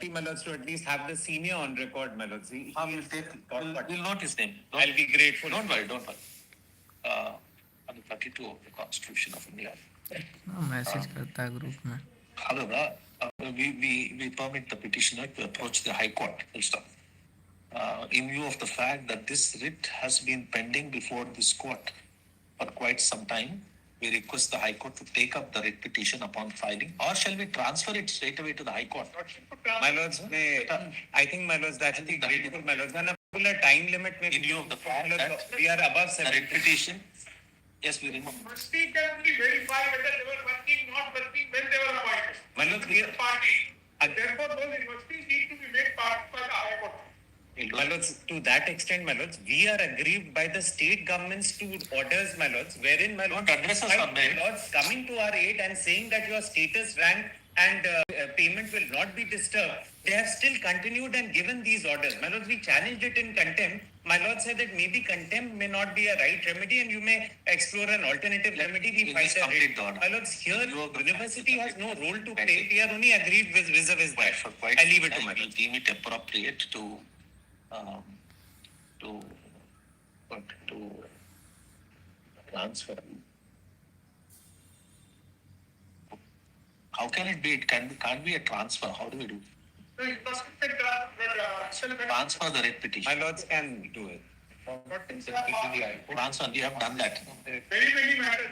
my lords, to at least have the senior on record, my lords. We'll note his name. I'll be grateful. Don't worry. Under 32 of the Constitution of India. Message करता है group में. However, we permit the petitioner to approach the High Court. Full stop. In view of the fact that this writ has been pending before this court for quite some time, we request the High Court to take up the writ petition upon filing, or shall we transfer it straight away to the High Court? My lords, I think, my lords, that's the grateful, my lords. And a time limit, In view of the fact that we are above the 7. writ petition, yes, we remember. Trustee can be verified whether they were working, not working when they were appointed. My lords, we are Party. And therefore, those universities need to be made part by the High Court. My lords, to that extent, my lords, we are aggrieved by the state governments to orders, my lords, wherein, my lords, Don't address us on that. my lords coming to our aid and saying that your status, rank and payment will not be disturbed, they have still continued and given these orders. My lords, we challenged it in contempt. My lord said that maybe contempt may not be a right remedy and you may explore an alternative remedy. We find a complete writ. the order. My lords, here university has no role to play. We are only aggrieved vis-a-vis that. For quite I leave it to some my time, lords. we deem it appropriate to transfer. How can it be? It can't be a transfer. How do we do? So it must be Transfer the writ petition. My lords can do it. Transfer. We have done that. very many matters.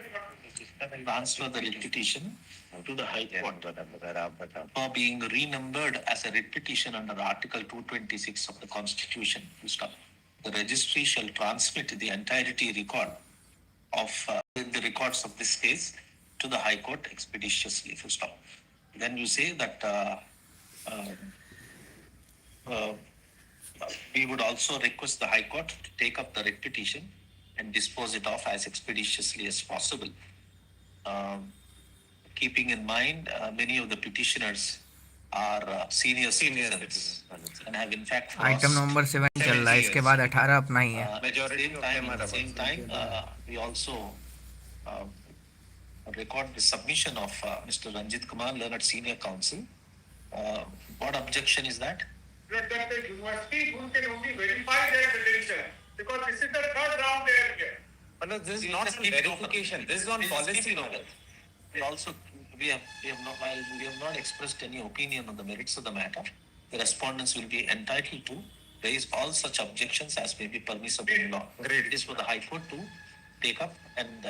Transfer the writ petition to the High Court for being renumbered as a writ petition under Article 226 of the Constitution. Full stop. The registry shall transmit the entirety record of the records of this case to the High Court expeditiously. Full stop. Then you say that we would also request the High Court to take up the writ petition and dispose it off as expeditiously as possible. Keeping in mind, many of the petitioners are senior citizens and have in fact item number 7 चल रहा है, इसके बाद 18 अपना ही है. Majority of them At are the same time, we also record the submission of Mr. Ranjit Kumar, learned senior counsel. What objection is that? That the university who can only verify their credentials, because this is the third round they are here. But no, this is not on verification. This is on policy. We have not expressed any opinion on the merits of the matter. The respondents will be entitled to raise all such objections as may be permissible in law. Great. It is for the High Court to take up and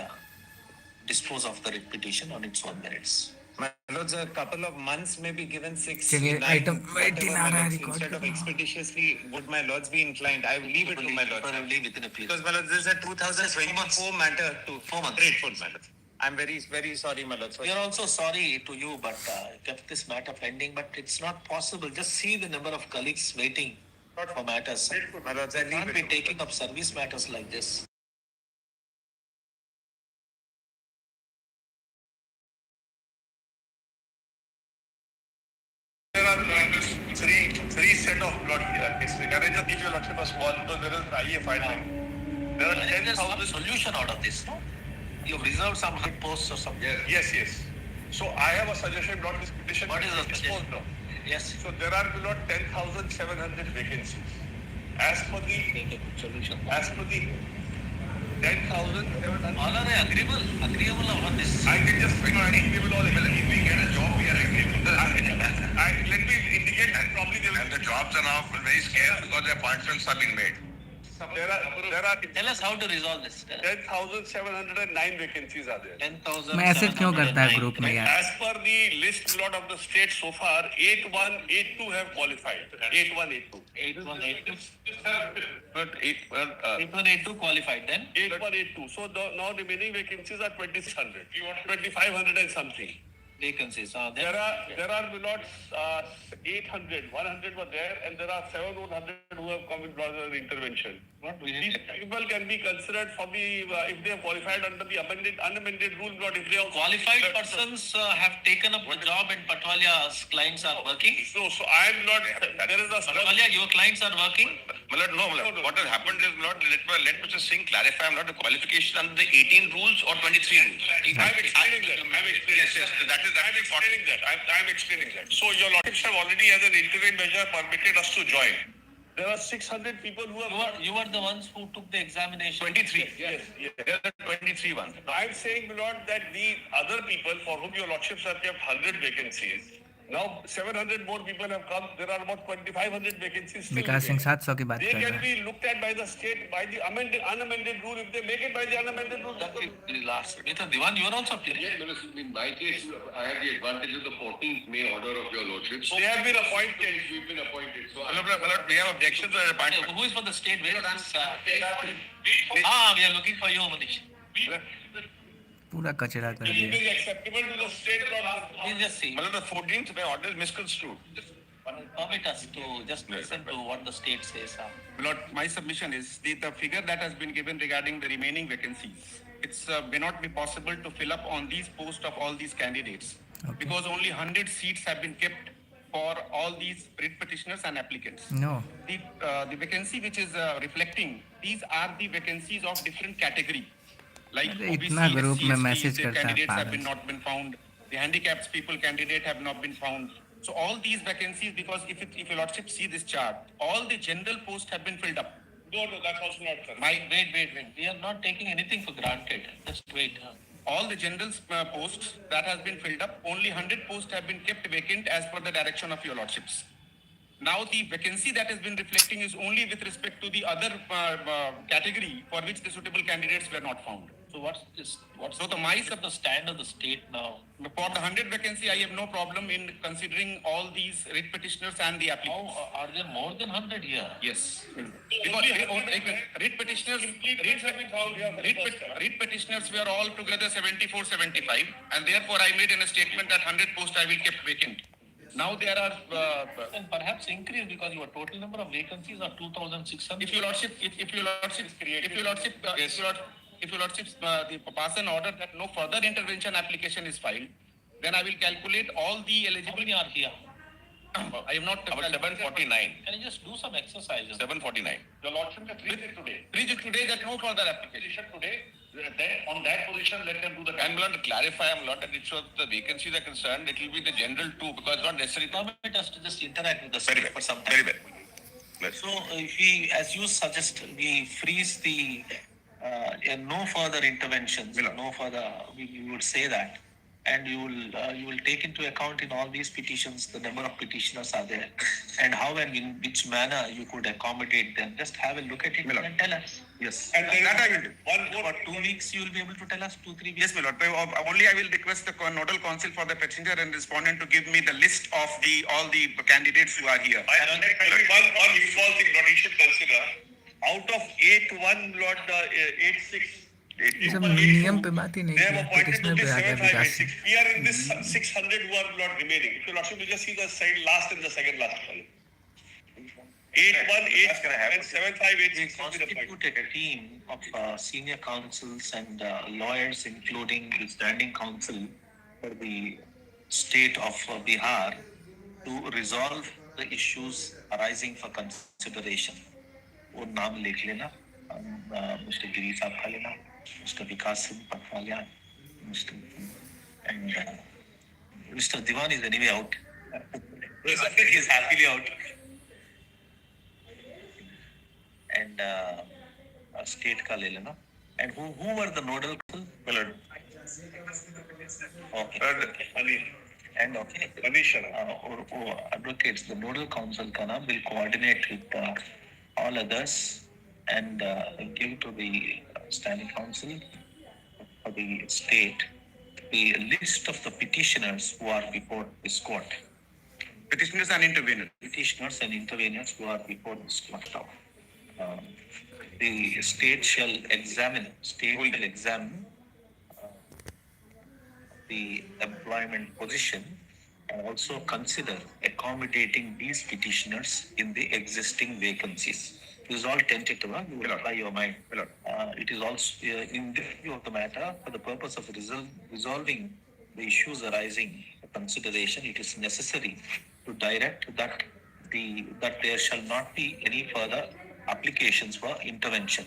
dispose of the writ petition on its own merits. My lords, a couple of months may be given 6. चलिए, 9, item whatever, 18 my आ रहा है, lords, record instead of करना. expeditiously, would my lords be inclined? I will leave it to my lords. Preferably within a period. Because my lords, this is a 2024 matter to 4 months. grateful, my lords. I'm very, very sorry, my lords. We are also sorry to you, but kept this matter pending. But it's not possible. Just see the number of colleagues waiting for matters. My lords, I We leave can't it be to taking up service matters like this. There are three set of plot here. Can I just give you a small, because there is IE filing. There are There's some 10,000. solution out of this, no? You've reserved some high posts or something. Yes. So I have a suggestion, not this petition. What is the disposed suggestion? of. Yes. So there are not 10,700 vacancies. As per the 10,700, All are agreeable on this. I can just figure any people all if we get a job, we are agreeable. Let me indicate that probably they will. And the jobs are now very scarce because the appointments have been made. There are Tell us how to resolve this. 10,709 vacancies are there. 10,000. Message क्यों करता है group में यार? As per the list lot of the states so far, 8182 have qualified. 8182. 8182. But 8182 qualified then. 8182. So now remaining vacancies are 2,600. 2,500 and something. Vacancies. There are lots 800. 100 were there, and there are 700 who have come with brother intervention. These people can be considered for the if they have qualified under the unamended rule. Not if they have Qualified persons have taken up the job and Patwalia's clients are working. So I am not. There is a Patwalia, your clients are working. Milord, no, Milord. What has happened is, Milord, let Mr. Singh clarify, Milord, the qualification under the 18 rules or 23 rules. I'm explaining that. I'm explaining that. So your lordships have already, as an interim measure, permitted us to join. There are 600 people who have. You were the ones who took the examination. 23. Yes. There are 23 ones. I'm saying, my lord, that the other people for whom your lordships have kept 100 vacancies, now 700 more people have come. There are about 2,500 vacancies still. विकास सिंह 700 की बात They कर can रहा है. be looked at by the state by the unamended rule. If they make it by the unamended rule, That will be last. Mr. Diwan, you are also appearing. Yes, Minister, in my case, I have the advantage of the 14th May order of your lordships. they have been appointed. We've been appointed, so Milord, we have objections to the appointment. Who is for the state? Where is this? We are looking for you, Manish. पूरा कचरा कर It दिया. is acceptable to the state law. Please just see. Milord, the 14th May order is misconstrued. Permit us to just listen to what the state says. Lord, my submission is the figure that has been given regarding the remaining vacancies. It's may not be possible to fill up on these posts of all these candidates because only 100 seats have been kept for all these writ petitioners and applicants. No. The vacancy which is reflecting, these are the vacancies of different category. Like अरे OBC, इतना group में SC, message the करता है candidates have पागल. been not been found. The handicapped people candidate have not been found. So all these vacancies, because if your lordship see this chart, all the general posts have been filled up. No, that's also not correct. Wait. We are not taking anything for granted. Just wait. All the general posts that has been filled up, only 100 posts have been kept vacant as per the direction of your lordships. Now the vacancy that has been reflecting is only with respect to the other category for which the suitable candidates were not found. So what's this? What's So the the stand of the state now? For the 100 vacancy, I have no problem in considering all these writ petitioners and the applicants. How are there more than 100 here? Yes. Because writ petitioners, writ petitioners were all together 74, 75, and therefore I made in a statement that 100 posts I will keep vacant. Now there are, And perhaps increase because your total number of vacancies are 2,600. if your lordship, pass an order that no further intervention application is filed, then I will calculate all the How eligible. many are here? I am not. About 749. Can you just do some exercises? 749. The lordship has raised it today. Read it today that no further application. Today, on that position, let them do the. And Milord, to clarify, Milord, that it's the vacancies are concerned, it will be the general too, because it's not necessarily. Permit us to just interact with the Very state well. for some time. Very well. Yes. So if we, as you suggest, we freeze the no further interventions, no further, we would say that, and you will take into account in all these petitions the number of petitioners are there, and how and in which manner you could accommodate them. Just have a look at it Milord. and tell us. Yes. And there That I will do. one more. For 2 weeks, you will be able to tell us 2-3 weeks. Yes, my lord. Only I will request the nodal counsel for the petitioner and respondent to give me the list of all the candidates who are here. One small thing, Lord, you should consider. Out of 8-1, Lord, 8-6. ये सब नियम पे बात ही नहीं They have किया. appointed petitioner only पे आ गया 7, 5, विकास 8, Singh. 6. We are in this 600 who are not remaining. If you lordship, you just see the side last and the second last column. 8-1, 8, and 7, 5, 8, 6 will be the point. Constitute a team of senior counsels and lawyers, including the standing counsel for the state of Bihar, to resolve the issues arising for consideration. वो नाम लिख लेना, Mr. Giri साहब का लेना, Mr. Vikas Singh Patwalia, and Mr. Diwan is anyway out. He's happily out. And state का ले लेना. And who were the nodal counsel? Milord. Okay. And okay. Or advocates, the nodal counsel का नाम will coordinate with all others and give to the standing counsel for the state the list of the petitioners who are before this court. Petitioners and interveners. Petitioners and interveners who are before this court now. The state shall examine the employment position and also consider accommodating these petitioners in the existing vacancies. This is all tentative, huh? You will apply your mind. It is also in the view of the matter, for the purpose of resolving the issues arising for consideration, it is necessary to direct that there shall not be any further applications for intervention.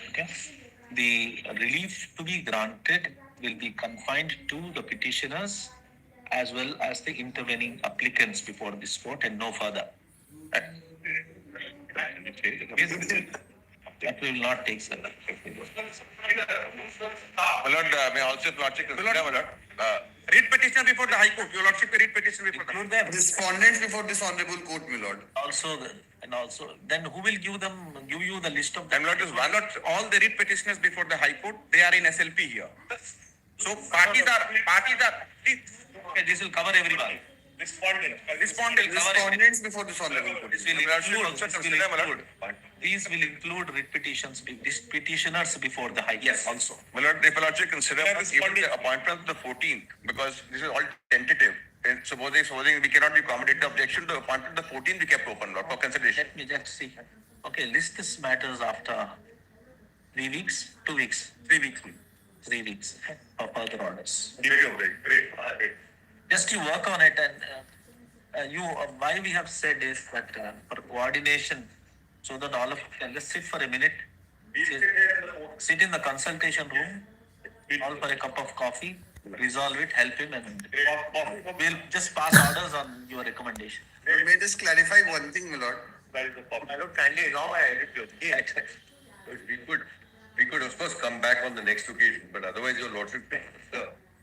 Okay. The relief to be granted will be confined to the petitioners as well as the intervening applicants before this court and no further. That will not take so long. My lord, may I also lordship consider, my lord? Read petition before the High Court. Your Lordship, read petition before the Include them. Respondents before this honorable court, my lord. Also, then who will give you the list of them? My Lord, all the read petitioners before the High Court, they are in SLP here. So parties are, please, Okay, this will cover everyone. Respondents before this honorable court. These will include writ petitions, these petitioners before the High Court also. My lord, if I lordship consider even the appointment of the 14th, because this is all tentative. And supposing we cannot accommodate the objection, the appointment of the 14th we kept open, lord, for consideration. Let me just see. Okay, list this matters after 3 weeks, 2 weeks, 3 weeks. 3 weeks for further orders. Great. Just you work on it and why we have said is that for coordination, so that all of you can just sit for a minute, sit in the consultation room, all for a cup of coffee, resolve it, help him, and we'll just pass orders on your recommendation. May I just clarify one thing, my lord? My lord, kindly allow my attitude. We could of course come back on the next occasion, but otherwise your lordship,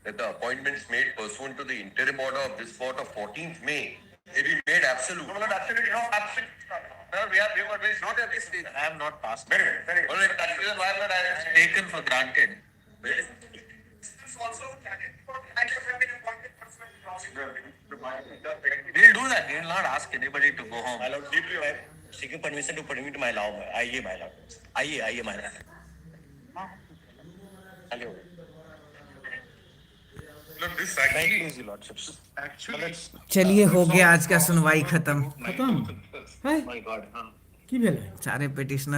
that the appointments made pursuant to the interim order of this court of 14th May, it be made absolute. No, absolutely no, absolutely not. No, we are not at this stage. I have not passed. Very good. All right, that's the reason why I'm not Taken for granted. We'll do that. We will not ask anybody to go home. My lord, seeking permission to permit my law. आइए my lord. आइए my lord. Hello. Look, this Thank you, your lordships. चलिए हो गया आज का सुनवाई खत्म खत्म है My God. की भेलै सारे पिटिशनर